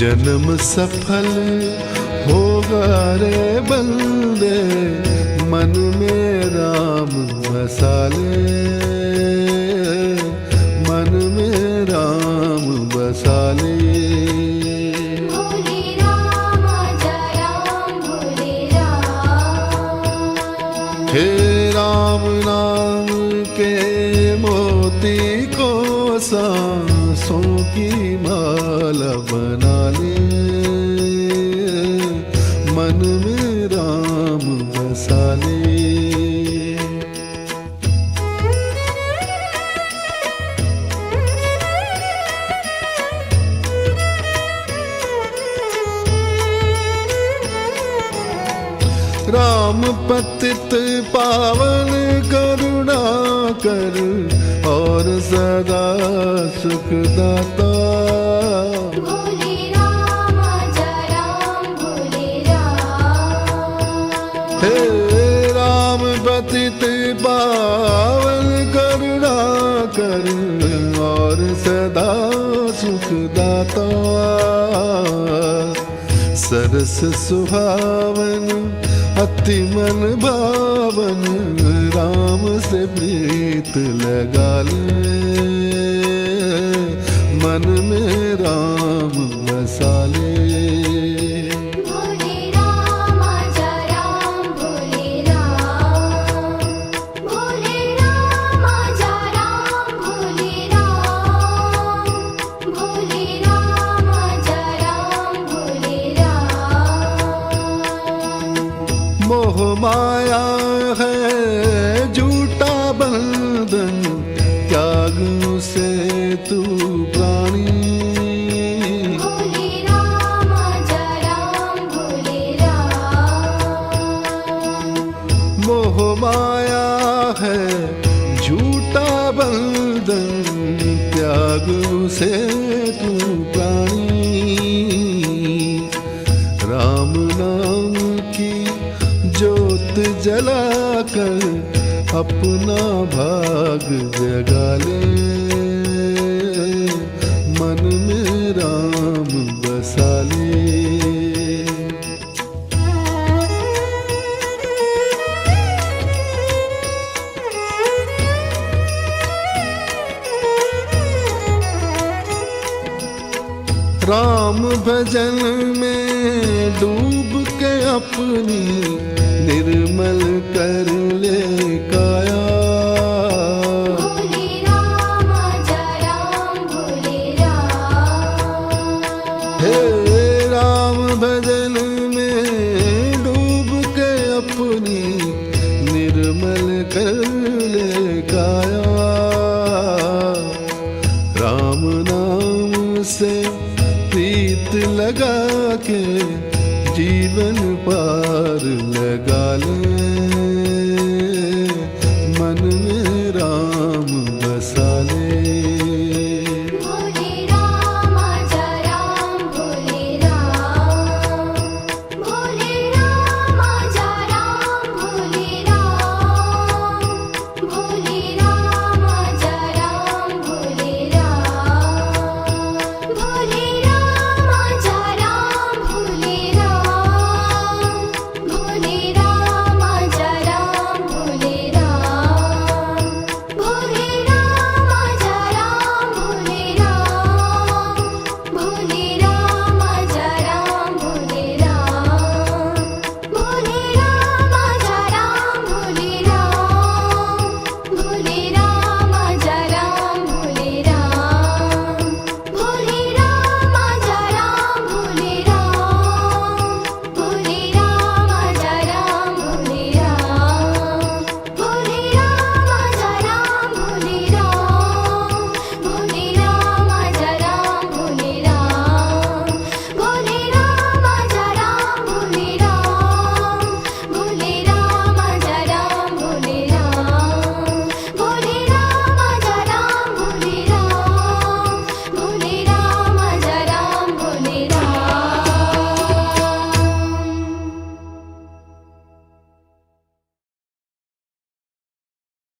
जन्म सफल होगा रे बंदे, मन में राम बसा ले, मन में राम बसा ले। भोले राम जय राम भोले राम। हे राम नाम के मोती को सांसों की माला बना ले, मन में राम बसा ले। राम पतित पावन करुणा कर और सदा सुखदाता। भोले राम जय राम भोले राम। हे राम पतित पावन करुणा कर और सदा सुखदाता। सरस सुहावन अति मन भावन, राम से प्रीत लगा ले, मन में राम बसा ले। भोले राम जय राम भोले राम। भोले राम जय राम भोले राम। भोले राम जय राम भोले राम। मोह माया है झूठा बंधन, त्याग से तू प्राणी। भोले राम जय राम भोले राम। मोह माया है झूठा बंधन, त्याग से तू प्राणी। राम नाम की ज्योत जलाकर अपना भाग जगा ले, मन में राम बसा ले। राम भजन में डूब के अपनी निर्मल कर ले काया। भोले राम जय राम भोले राम। हे राम भजन में डूब के अपनी निर्मल कर ले काया। राम नाम से प्रीत लगा के जीवन पार लगा ले।